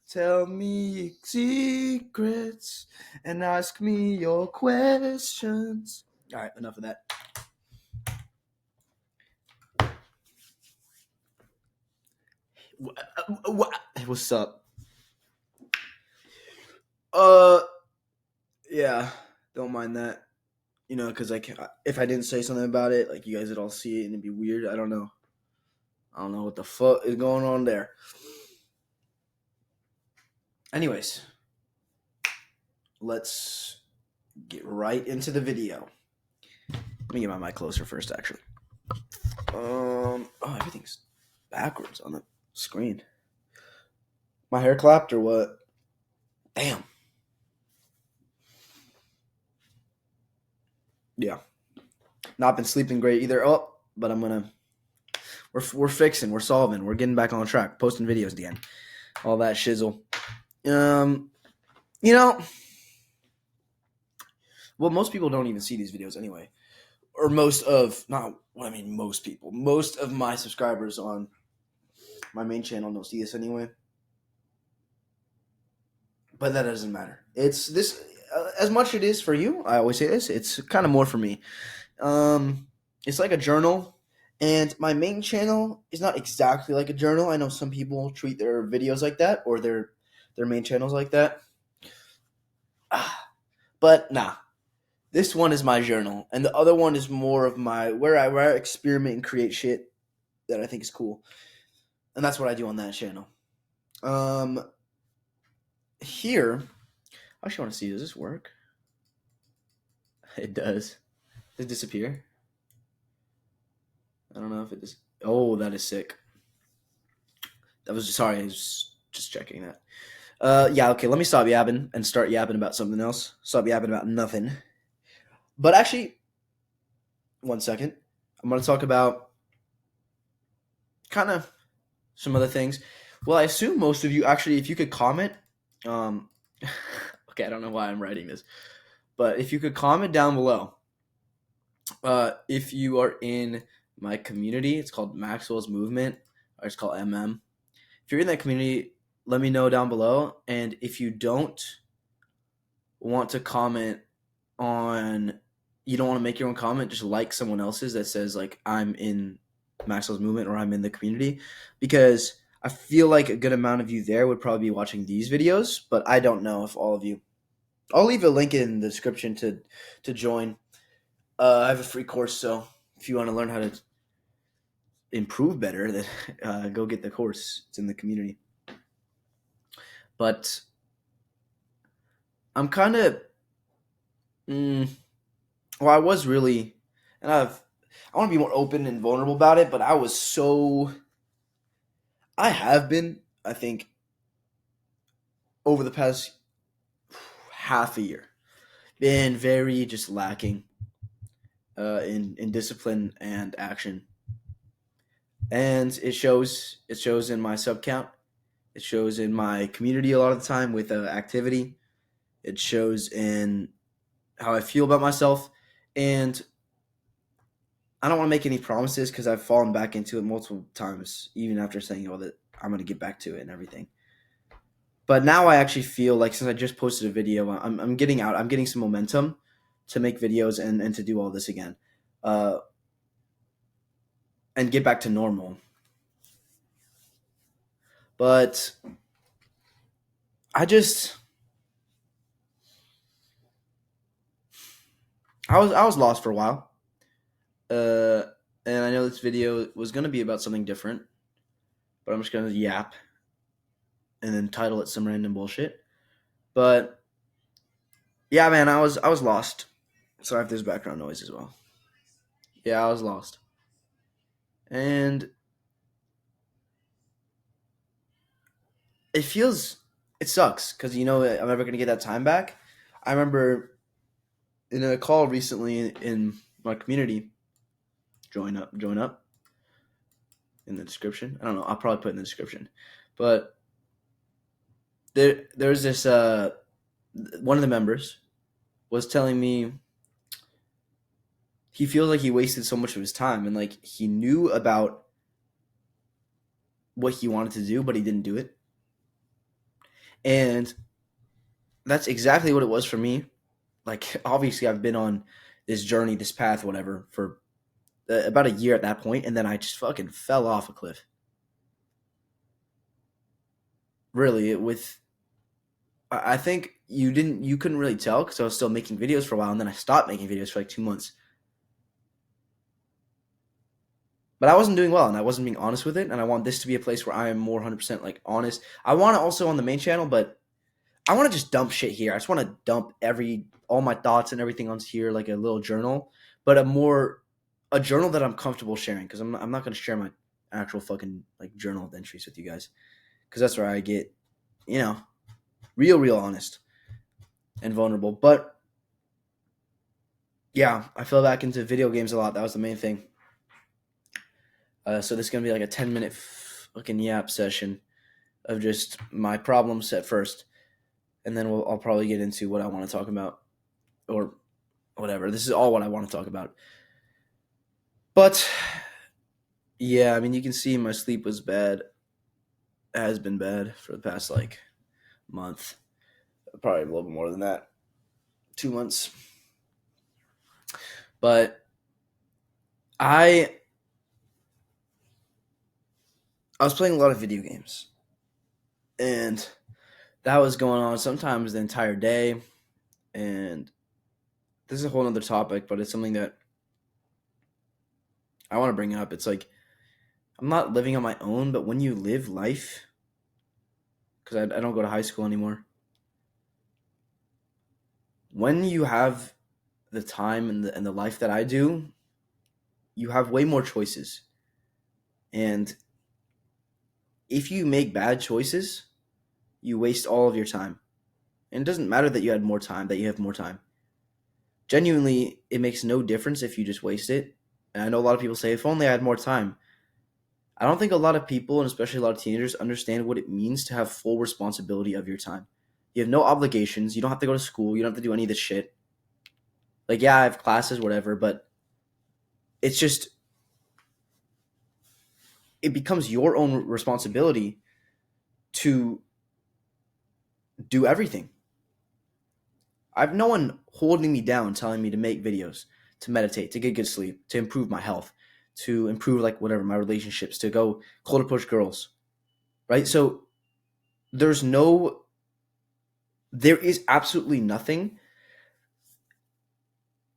Tell me secrets and ask me your questions. All right, enough of that. What's up? Yeah, don't mind that. You know, because like if I didn't say something about it, like you guys would all see it and it'd be weird. I don't know. I don't know what the fuck is going on there. Anyways, let's get right into the video. Let me get my mic closer first, actually. Oh, everything's backwards on the screen. My hair clapped or what? Damn. Yeah. Not been sleeping great either. Oh, but we're fixing, we're solving, we're getting back on track, posting videos again. All that shizzle. You know, well, most people don't even see these videos anyway. Or most of my subscribers on my main channel don't see this anyway. But that doesn't matter. It's this as much it is for you. I always say this. It's kind of more for me. It's like a journal, and my main channel is not exactly like a journal. I know some people treat their videos like that or their main channels like that. But nah. This one is my journal, and the other one is more of my where I experiment and create shit that I think is cool, and that's what I do on that channel. Here, I actually want to see. Does this work? It does. Did it disappear? I don't know if it is. Oh, that is sick. That was sorry. I was just checking that. Yeah. Okay. Let me stop yapping and start yapping about something else. Stop yapping about nothing. But actually, one second. I'm going to talk about kind of some other things. Well, I assume most of you actually, if you could comment, okay, I don't know why I'm writing this, but if you could comment down below, if you are in my community, it's called Maxwell's Movement, or it's called MM. If you're in that community, let me know down below. And if you don't want to comment on, you don't want to make your own comment, just like someone else's that says like I'm in Maxwell's Movement or I'm in the community, because I feel like a good amount of you there would probably be watching these videos, but I don't know if all of you. I'll leave a link in the description to join. I have a free course, so if you want to learn how to improve better, then go get the course. It's in the community. But I'm kind of, well, I was really, and I want to be more open and vulnerable about it, but I have been, I think, over the past half a year, been very just lacking in discipline and action, and it shows. It shows in my sub count. It shows in my community a lot of the time with activity. It shows in how I feel about myself, and I don't want to make any promises because I've fallen back into it multiple times, even after saying, "Oh, that I'm going to get back to it and everything." But now I actually feel like since I just posted a video, I'm getting out. I'm getting some momentum to make videos and to do all this again, uh, and get back to normal. But I just I was lost for a while, uh, and I know this video was going to be about something different, but I'm just going to yap and then title it some random bullshit. But yeah, man, I was lost. Sorry if there's background noise as well. Yeah, I was lost. And it sucks because I'm never gonna get that time back. I remember in a call recently in my community, join up in the description. I don't know. I'll probably put it in the description, but there's this one of the members was telling me he feels like he wasted so much of his time and like he knew about what he wanted to do, but he didn't do it. And that's exactly what it was for me. Like, obviously, I've been on this journey, this path, whatever, for about a year at that point, and then I just fucking fell off a cliff. Really, I think you couldn't really tell because I was still making videos for a while, and then I stopped making videos for like 2 months. But I wasn't doing well, and I wasn't being honest with it, and I want this to be a place where I am more 100% like honest. I want to also on the main channel, but I want to just dump shit here. I just want to dump all my thoughts and everything onto here, like a little journal, but a journal that I'm comfortable sharing because I'm not going to share my actual fucking like journal entries with you guys because that's where I get, you know, real honest and vulnerable. But yeah, I fell back into video games a lot. That was the main thing. So this is gonna be like a 10-minute fucking yap session of just my problems at first, and then I'll probably get into what I want to talk about or whatever. This is all what I want to talk about. But yeah, I mean, you can see my sleep was bad. It has been bad for the past like month, probably a little bit more than that, 2 months. But I was playing a lot of video games, and that was going on sometimes the entire day. And this is a whole other topic, but it's something that I want to bring up. It's like I'm not living on my own, but when you live life, because I don't go to high school anymore, when you have the time and the life that I do, you have way more choices. And if you make bad choices, you waste all of your time. And it doesn't matter that you had more time, that you have more time. Genuinely, it makes no difference if you just waste it. And I know a lot of people say, if only I had more time. I don't think a lot of people, and especially a lot of teenagers, understand what it means to have full responsibility of your time. You have no obligations. You don't have to go to school. You don't have to do any of this shit. Like, yeah, I have classes, whatever, but it's just, it becomes your own responsibility to do everything. I have no one holding me down, telling me to make videos, to meditate, to get good sleep, to improve my health, to improve, like, whatever, my relationships, to go cold approach girls, right? So there's no, there is absolutely nothing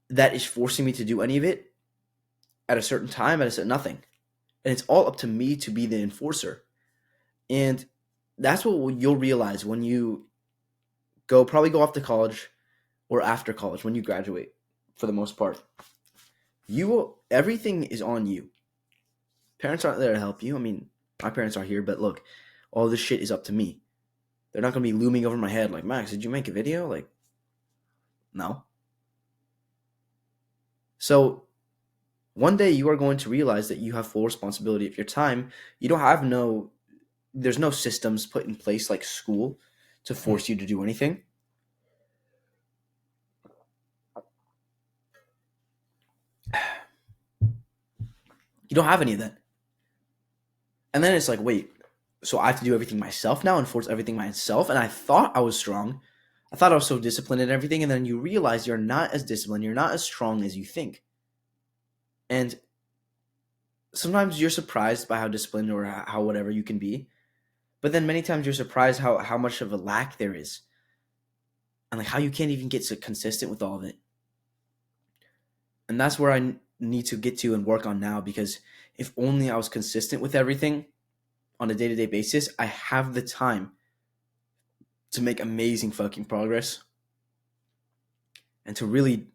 that is forcing me to do any of it at a certain time, nothing. And it's all up to me to be the enforcer. And that's what you'll realize when you probably go off to college or after college, when you graduate, for the most part. Everything is on you. Parents aren't there to help you. I mean, my parents are here, but look, all this shit is up to me. They're not going to be looming over my head like, Max, did you make a video? Like, no. So one day you are going to realize that you have full responsibility of your time. You don't have there's no systems put in place like school to force you to do anything. You don't have any of that. And then it's like, wait, so I have to do everything myself now, enforce everything myself? And I thought I was strong. I thought I was so disciplined and everything. And then you realize you're not as disciplined. You're not as strong as you think. And sometimes you're surprised by how disciplined or how whatever you can be. But then many times you're surprised how much of a lack there is. And like how you can't even get so consistent with all of it. And that's where I need to get to and work on now, because if only I was consistent with everything on a day-to-day basis, I have the time to make amazing fucking progress and to really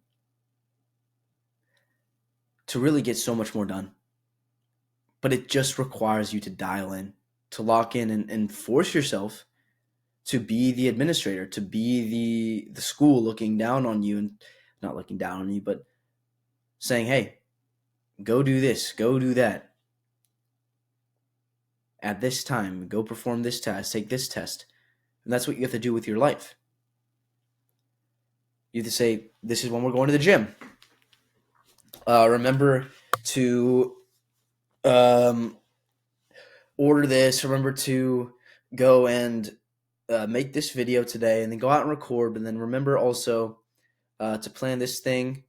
get so much more done. But it just requires you to dial in, to lock in and force yourself to be the administrator, to be the school looking down on you, and not looking down on you, but saying, hey, go do this, go do that. At this time, go perform this task, take this test. And that's what you have to do with your life. You have to say, this is when we're going to the gym. Remember to order this. Remember to go and make this video today and then go out and record, and then remember also to plan this thing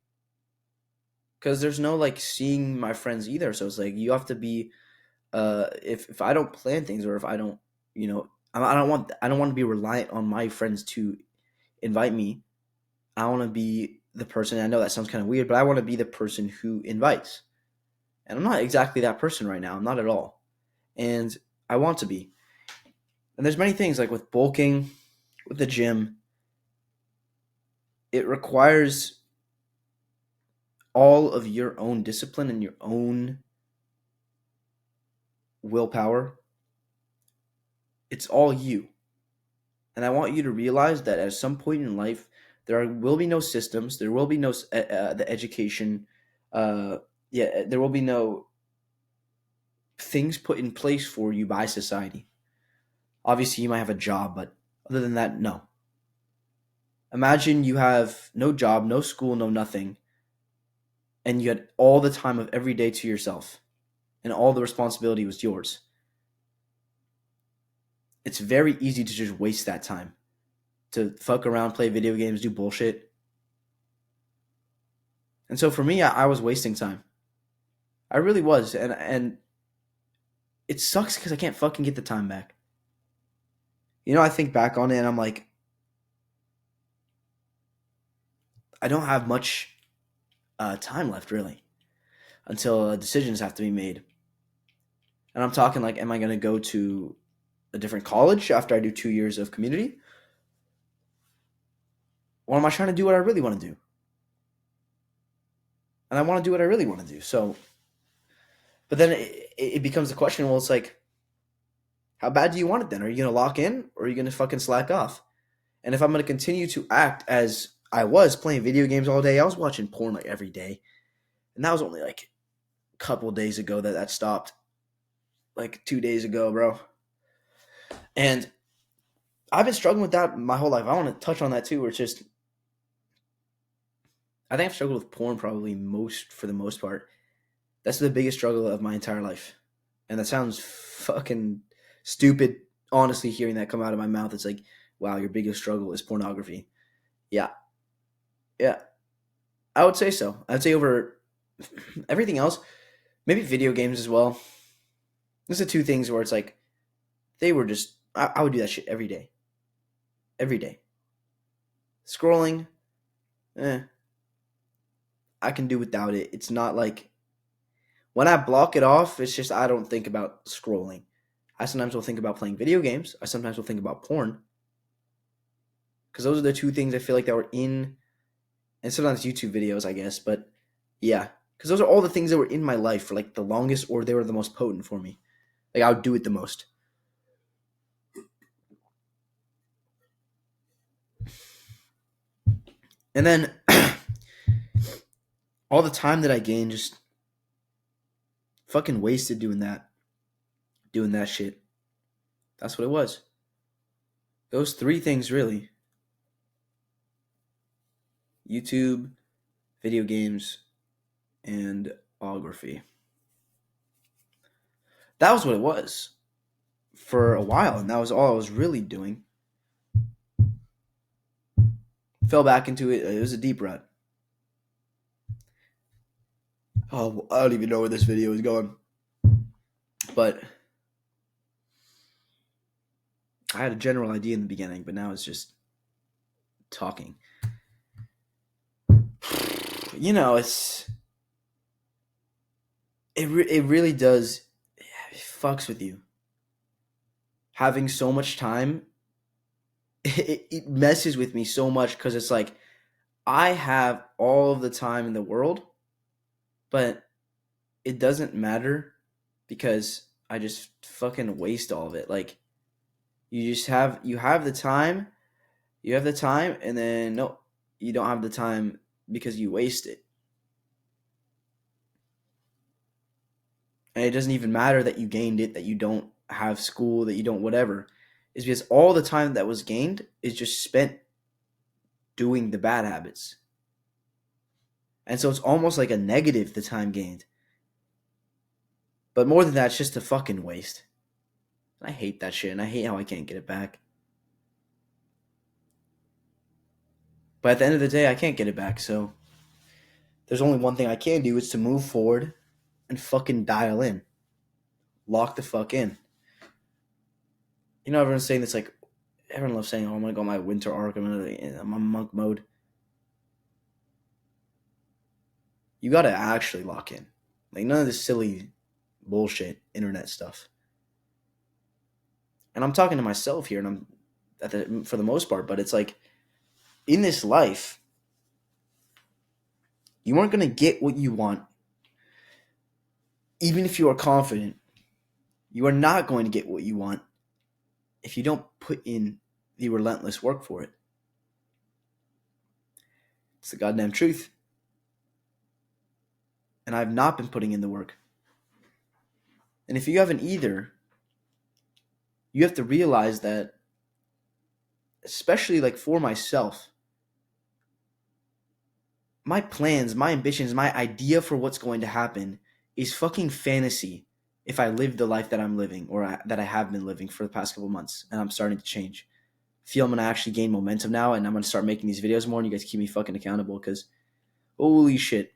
because there's no like seeing my friends either. So it's like you have to be if I don't plan things or if I don't, you know, I don't want to be reliant on my friends to invite me. I want to be the person. I know that sounds kind of weird, but I want to be the person who invites. And I'm not exactly that person right now. I'm not at all. And I want to be. And there's many things like with bulking, with the gym, it requires all of your own discipline and your own willpower. It's all you. And I want you to realize that at some point in life, will be no systems. There will be no the education. There will be no things put in place for you by society. Obviously, you might have a job, but other than that, no. Imagine you have no job, no school, no nothing, and you had all the time of every day to yourself, and all the responsibility was yours. It's very easy to just waste that time, to fuck around, play video games, do bullshit. And so for me, I was wasting time. I really was, and it sucks because I can't fucking get the time back. You know, I think back on it, and I'm like, I don't have much time left, really, until decisions have to be made. And I'm talking like, am I going to go to a different college after I do 2 years of community? Or am I trying to do what I really want to do? And I want to do what I really want to do. So, but then it becomes the question, well, it's like, how bad do you want it then? Are you going to lock in or are you going to fucking slack off? And if I'm going to continue to act as I was playing video games all day, I was watching porn like every day. And that was only like a couple days ago that stopped. Like 2 days ago, bro. And I've been struggling with that my whole life. I want to touch on that too, where it's just, I think I've struggled with porn probably for the most part. That's the biggest struggle of my entire life. And that sounds fucking stupid, honestly, hearing that come out of my mouth. It's like, wow, your biggest struggle is pornography. Yeah. Yeah. I would say so. I'd say over everything else, maybe video games as well. Those are two things where it's like, they were just, I would do that shit every day. Every day. Scrolling, I can do without it. It's not like, when I block it off, it's just I don't think about scrolling. I sometimes will think about playing video games. I sometimes will think about porn. Because those are the two things I feel like that were in, and sometimes YouTube videos, I guess. But yeah, because those are all the things that were in my life for like the longest, or they were the most potent for me. Like I would do it the most. And then all the time that I gained just fucking wasted doing that shit. That's what it was. Those three things really. YouTube, video games, and ography. That was what it was for a while, and that was all I was really doing. Fell back into it. It was a deep rut. Oh, I don't even know where this video is going. But I had a general idea in the beginning, but now it's just talking. You know, it really does, it fucks with you. Having so much time, it messes with me so much because it's like I have all of the time in the world, but it doesn't matter because I just fucking waste all of it. Like you have the time, and then no, you don't have the time because you waste it. And it doesn't even matter that you gained it, that you don't have school, that you don't whatever. Is because all the time that was gained is just spent doing the bad habits. And so it's almost like a negative, the time gained. But more than that, it's just a fucking waste. I hate that shit, and I hate how I can't get it back. But at the end of the day, I can't get it back. So there's only one thing I can do is to move forward and fucking dial in. Lock the fuck in. You know, everyone's saying this like, everyone loves saying, oh, I'm going to go on my winter arc. I'm on monk mode. You got to actually lock in. Like, none of this silly bullshit internet stuff. And I'm talking to myself here, and for the most part, but it's like, in this life, you aren't going to get what you want. Even if you are confident, you are not going to get what you want if you don't put in the relentless work for it. It's the goddamn truth. And I've not been putting in the work. And if you haven't either, you have to realize that, especially like for myself, my plans, my ambitions, my idea for what's going to happen is fucking fantasy if I live the life that I'm living or that I have been living for the past couple months, and I'm starting to change. I feel I'm going to actually gain momentum now, and I'm going to start making these videos more, and you guys keep me fucking accountable because holy shit.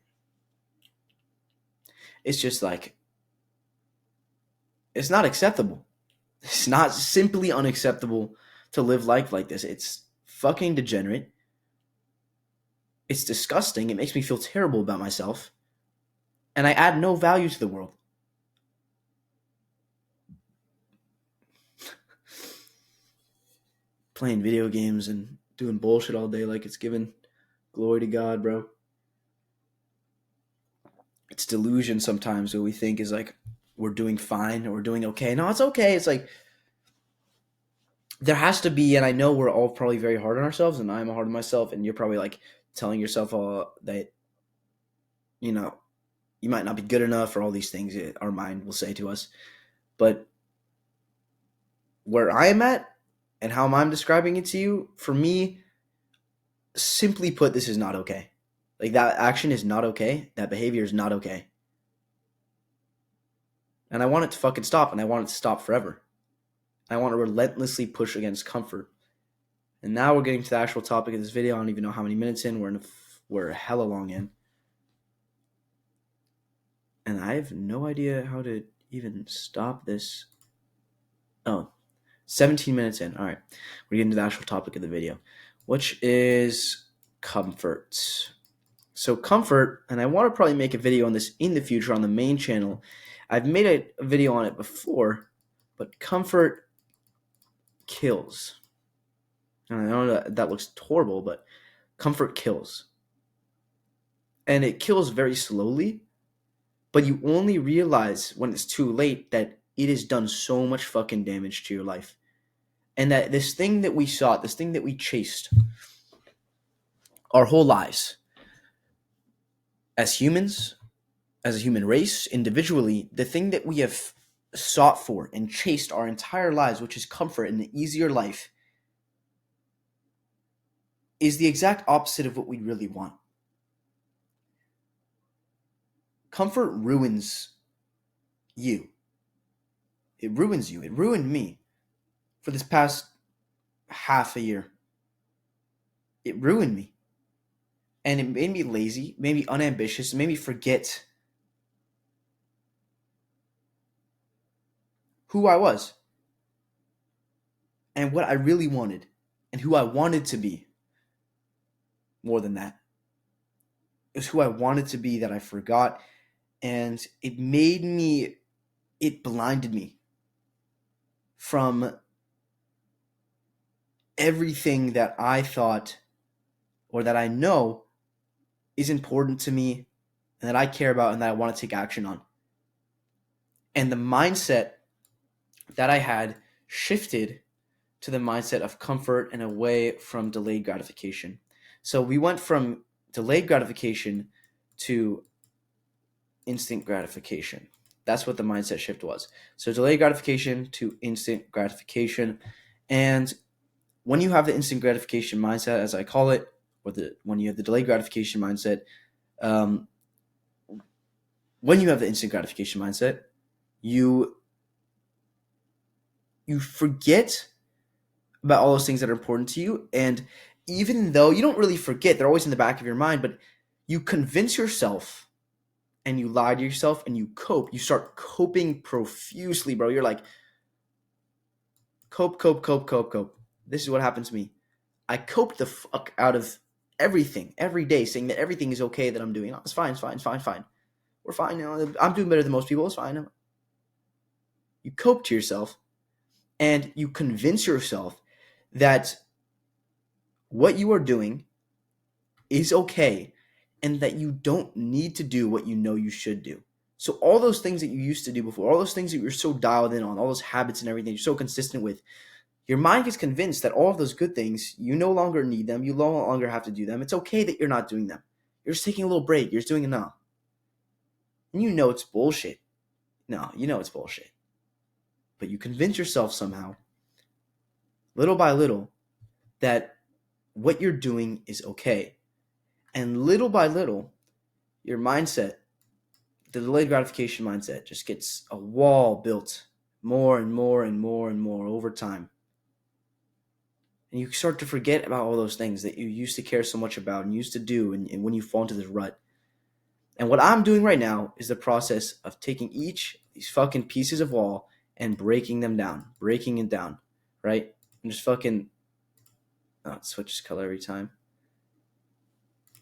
It's just like, it's not acceptable. It's not simply unacceptable to live life like this. It's fucking degenerate. It's disgusting. It makes me feel terrible about myself. And I add no value to the world. Playing video games and doing bullshit all day like it's giving glory to God, bro. It's delusion sometimes what we think is like we're doing fine or we're doing okay. No, it's okay. It's like there has to be, and I know we're all probably very hard on ourselves, and I'm hard on myself, and you're probably like telling yourself that, you know, you might not be good enough or all these things our mind will say to us. But where I am at and how I'm describing it to you, for me, simply put, this is not okay. Like, that action is not okay. That behavior is not okay. And I want it to fucking stop, and I want it to stop forever. I want to relentlessly push against comfort. And now we're getting to the actual topic of this video. I don't even know how many minutes in. We're hella long in. And I have no idea how to even stop this. Oh, 17 minutes in. All right. We're getting to the actual topic of the video, which is comfort. So comfort, and I want to probably make a video on this in the future on the main channel. I've made a video on it before, but comfort kills. And I know that looks horrible, but comfort kills. And it kills very slowly, but you only realize when it's too late that it has done so much fucking damage to your life. And that this thing that we sought, this thing that we chased our whole lives, as humans, as a human race, individually, the thing that we have sought for and chased our entire lives, which is comfort and an easier life, is the exact opposite of what we really want. Comfort ruins you. It ruins you. It ruined me for this past half a year. It ruined me. And it made me lazy, made me unambitious, made me forget who I was and what I really wanted and who I wanted to be. More than that, it was who I wanted to be that I forgot, and it blinded me from everything that I thought or that I know is important to me and that I care about and that I want to take action on. And the mindset that I had shifted to the mindset of comfort and away from delayed gratification. So we went from delayed gratification to instant gratification. That's what the mindset shift was. So delayed gratification to instant gratification. And when you have the instant gratification mindset, as I call it, or when you have the delayed gratification mindset, when you have the instant gratification mindset, you forget about all those things that are important to you, and even though you don't really forget, they're always in the back of your mind, but you convince yourself and you lie to yourself and you cope. You start coping profusely, bro. You're like, cope. This is what happened to me. I cope the fuck out of everything every day, saying that everything is okay that I'm doing. Oh, it's fine. We're fine now. I'm doing better than most people. It's fine. You cope to yourself and you convince yourself that what you are doing is okay and that you don't need to do what you know you should do. So all those things that you used to do before, all those things that you're so dialed in on, all those habits and everything you're so consistent with, your mind gets convinced that all of those good things, you no longer need them. You no longer have to do them. It's okay that you're not doing them. You're just taking a little break. You're just doing enough. And you know it's bullshit. No, you know it's bullshit. But you convince yourself somehow, little by little, that what you're doing is okay. And little by little, your mindset, the delayed gratification mindset, just gets a wall built more and more over time. And you start to forget about all those things that you used to care so much about and used to do, and when you fall into this rut. And what I'm doing right now is the process of taking each of these fucking pieces of wall and breaking it down, right? And just fucking, it switches color every time.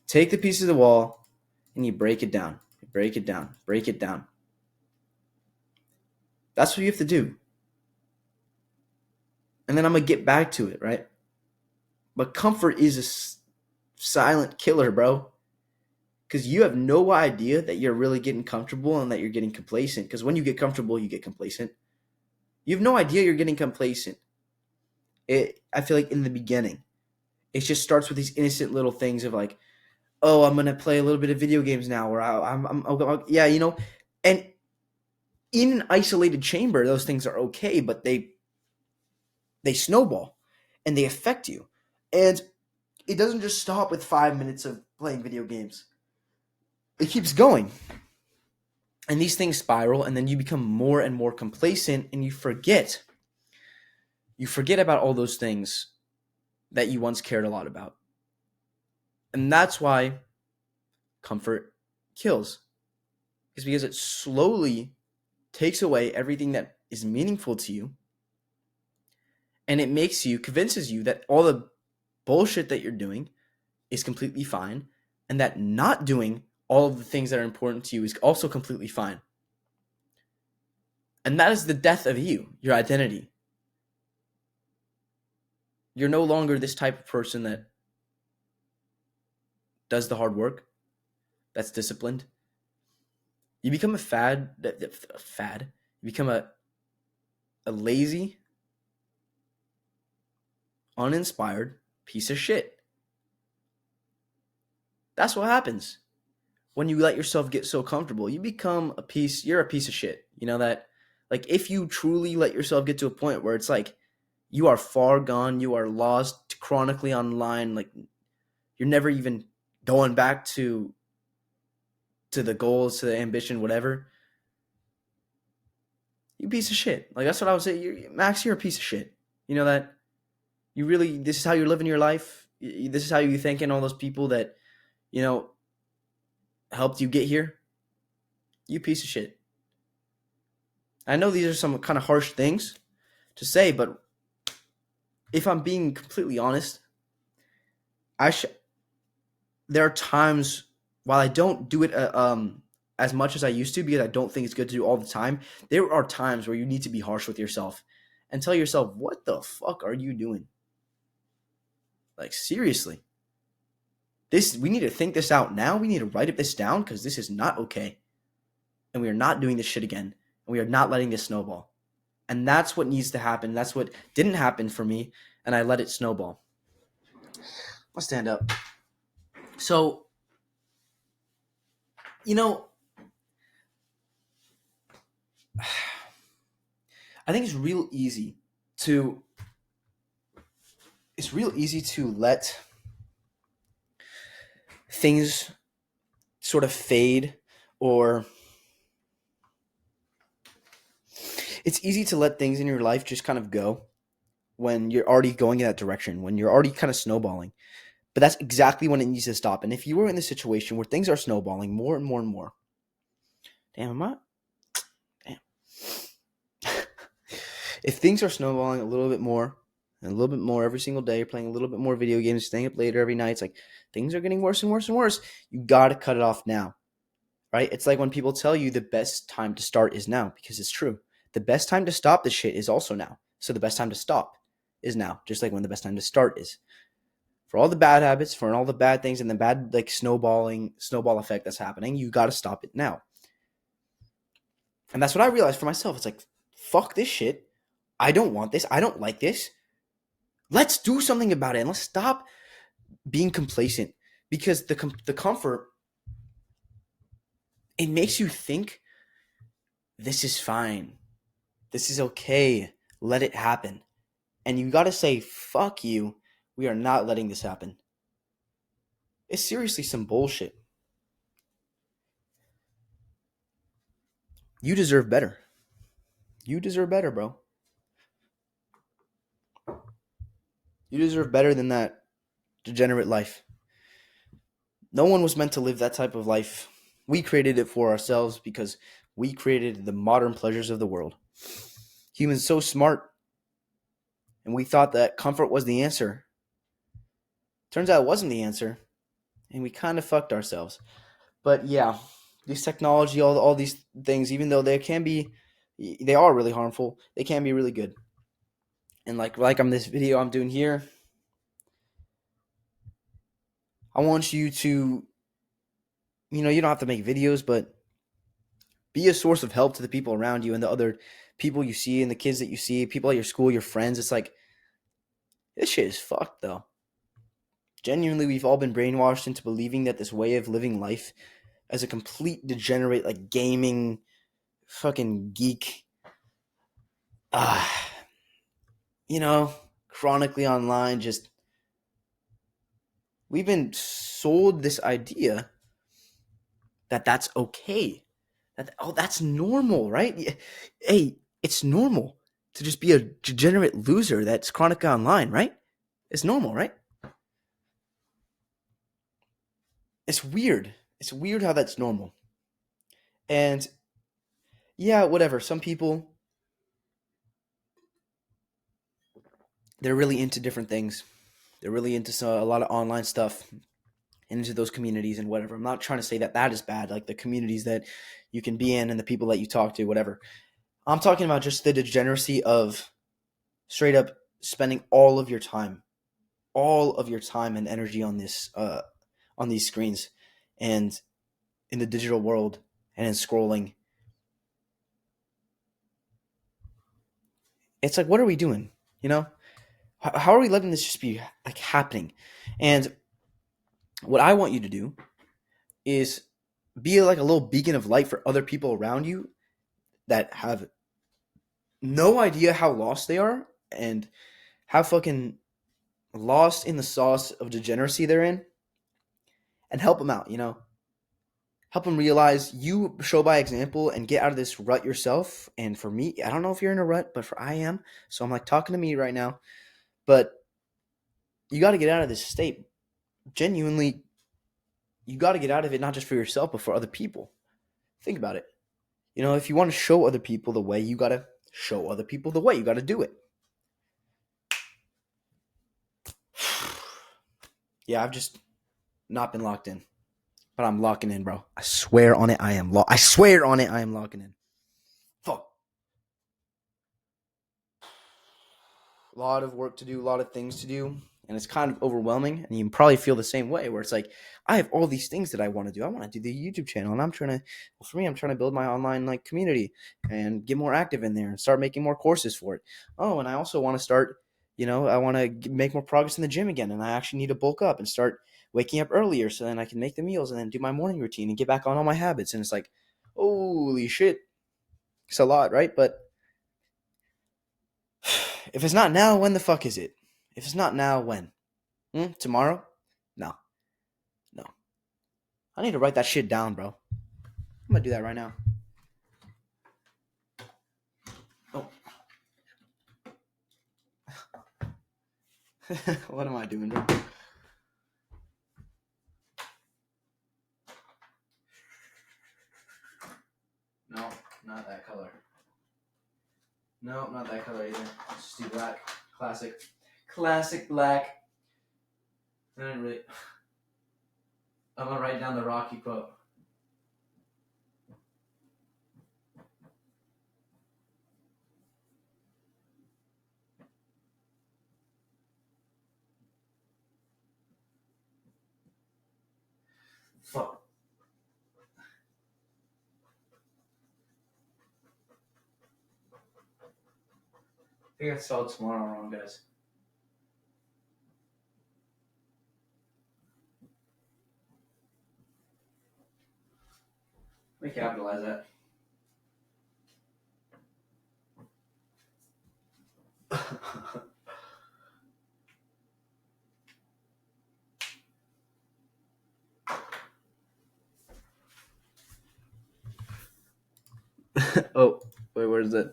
Take the pieces of the wall and you break it down. Break it down. That's what you have to do. And then I'm going to get back to it, right? But comfort is a silent killer, bro. Because you have no idea that you're really getting comfortable and that you're getting complacent. Because when you get comfortable, you get complacent. You have no idea you're getting complacent. I feel like in the beginning, it just starts with these innocent little things of like, oh, I'm gonna play a little bit of video games now, or yeah, you know. And in an isolated chamber, those things are okay, but they snowball and they affect you. And it doesn't just stop with 5 minutes of playing video games. It keeps going. And these things spiral, and then you become more and more complacent, and you forget. You forget about all those things that you once cared a lot about. And that's why comfort kills. It's because it slowly takes away everything that is meaningful to you, and it convinces you that all the bullshit that you're doing is completely fine, and that not doing all of the things that are important to you is also completely fine. And that is the death of you, your identity. You're no longer this type of person that does the hard work, that's disciplined. You become a fad. You become a lazy, uninspired piece of shit. That's what happens when you let yourself get so comfortable. You're a piece of shit. You know that? Like, if you truly let yourself get to a point where it's like you are far gone, you are lost chronically online, like you're never even going back to the goals, to the ambition, whatever. You piece of shit. Like, that's what I would say. Max, you're a piece of shit. You know that? This is how you're living your life. This is how you're thinking all those people that, you know, helped you get here. You piece of shit. I know these are some kind of harsh things to say, but if I'm being completely honest, there are times, while I don't do it as much as I used to, because I don't think it's good to do all the time, there are times where you need to be harsh with yourself and tell yourself, what the fuck are you doing? Like, seriously. We need to think this out now. We need to write this down, because this is not okay. And we are not doing this shit again. And we are not letting this snowball. And that's what needs to happen. That's what didn't happen for me. And I let it snowball. I'll stand up. So, you know, I think it's real easy to let things sort of fade, or it's easy to let things in your life just kind of go when you're already going in that direction, when you're already kind of snowballing. But that's exactly when it needs to stop. And if you were in the situation where things are snowballing more and more and more, damn, am I? Damn. If things are snowballing a little bit more and a little bit more every single day, you're playing a little bit more video games, staying up later every night, it's like things are getting worse and worse and worse. You got to cut it off now, right? It's like when people tell you the best time to start is now, because it's true. The best time to stop this shit is also now. So the best time to stop is now, just like when the best time to start is. For all the bad habits, for all the bad things and the bad like snowball effect that's happening, you got to stop it now. And that's what I realized for myself. It's like, fuck this shit. I don't want this. I don't like this. Let's do something about it, and let's stop being complacent, because the comfort, it makes you think this is fine. This is okay. Let it happen. And you got to say, fuck you. We are not letting this happen. It's seriously some bullshit. You deserve better. You deserve better, bro. You deserve better than that degenerate life. No one was meant to live that type of life. We created it for ourselves because we created the modern pleasures of the world. Humans so smart, and we thought that comfort was the answer. Turns out it wasn't the answer, and we kind of fucked ourselves. But yeah, this technology, all these things, even though they are really harmful, they can be really good. And like on this video I'm doing here, I want you to, you don't have to make videos, but be a source of help to the people around you and the other people you see and the kids that you see, people at your school, your friends. It's like, this shit is fucked though. Genuinely, we've all been brainwashed into believing that this way of living life as a complete degenerate, like gaming, fucking geek, chronically online, just, we've been sold this idea that that's okay. That's normal, right? Hey, it's normal to just be a degenerate loser that's chronically online, right? It's normal, right? It's weird. It's weird how that's normal. And yeah, whatever. Some people, they're really into different things. They're really into a lot of online stuff, into those communities and whatever. I'm not trying to say that is bad, like the communities that you can be in and the people that you talk to, whatever. I'm talking about just the degeneracy of straight up spending all of your time and energy on this, on these screens, and in the digital world, and in scrolling. It's like, what are we doing? How are we letting this just be like happening? And what I want you to do is be like a little beacon of light for other people around you that have no idea how lost they are and how fucking lost in the sauce of degeneracy they're in, and help them out, help them realize, you show by example and get out of this rut yourself. And for me, I don't know if you're in a rut, but I am. So I'm like talking to me right now, but you got to get out of this state. Genuinely, you got to get out of it, not just for yourself, but for other people. Think about it. If you want to show other people the way, you got to show other people the way. You got to do it. Yeah, I've just not been locked in, but I'm locking in, bro. I swear on it, I am locking in. Fuck. A lot of work to do, a lot of things to do, and it's kind of overwhelming. And you can probably feel the same way, where it's like, I have all these things that I want to do. I want to do the YouTube channel, and I'm trying to build my online like community and get more active in there and start making more courses for it. Oh, and I also want to start, I want to make more progress in the gym again, and I actually need to bulk up and start waking up earlier so then I can make the meals and then do my morning routine and get back on all my habits. And it's like, holy shit, it's a lot, right? But if it's not now, when the fuck is it? If it's not now, when? Tomorrow? No. I need to write that shit down, bro. I'm gonna do that right now. Oh. What am I doing, bro? No, not that color. No, not that color either. Let's just do black. Classic black. I didn't really. I'm gonna write down the Rocky quote. Fuck. I think I spelled tomorrow wrong, guys. Let me capitalize that. Oh, wait, where is it?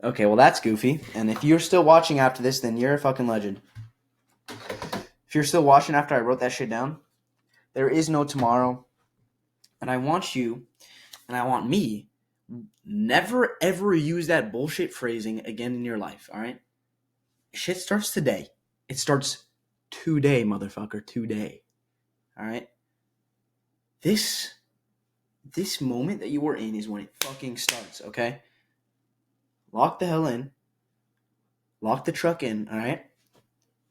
Okay, well, that's goofy. And if you're still watching after this, then you're a fucking legend. If you're still watching after I wrote that shit down, there is no tomorrow. And I want you, and I want me, never ever use that bullshit phrasing again in your life, all right? Shit starts today. It starts today, motherfucker, today. All right? This moment that you are in is when it fucking starts, okay? Lock the hell in. Lock the truck in, all right?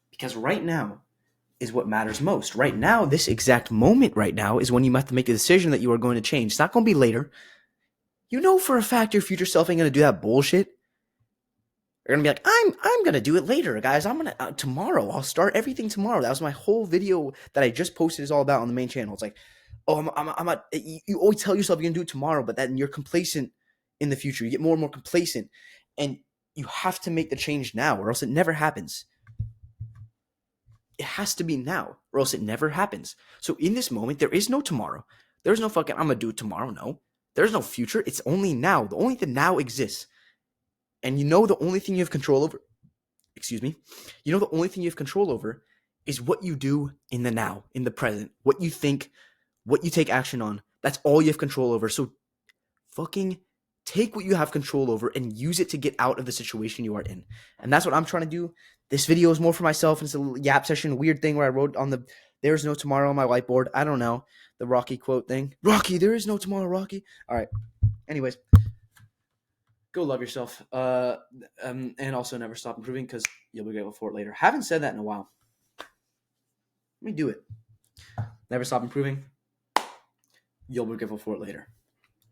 Because right now is what matters most. Right now, this exact moment right now is when you have to make a decision that you are going to change. It's not going to be later. You know for a fact your future self ain't going to do that bullshit. You're going to be like, I'm going to do it later, guys. I'm going to, tomorrow. I'll start everything tomorrow. That was my whole video that I just posted is all about on the main channel. It's like, oh, I'm not, you always tell yourself you're going to do it tomorrow, but then you're complacent in the future. You get more and more complacent. And you have to make the change now or else it never happens. It has to be now or else it never happens. So in this moment, there is no tomorrow. There's no fucking, I'm going to do it tomorrow. No, there's no future. It's only now. The only thing now exists. And you know the only thing you have control over, you know the only thing you have control over is what you do in the now, in the present, what you think, what you take action on. That's all you have control over. So fucking take what you have control over and use it to get out of the situation you are in. And that's what I'm trying to do. This video is more for myself. And it's a little yap session, a weird thing where I wrote on the "There's no tomorrow" on my whiteboard. I don't know. The Rocky quote thing. Rocky, there is no tomorrow, Rocky. All right. Anyways. Go love yourself. And also never stop improving because you'll be grateful for it later. Haven't said that in a while. Let me do it. Never stop improving. You'll be grateful for it later.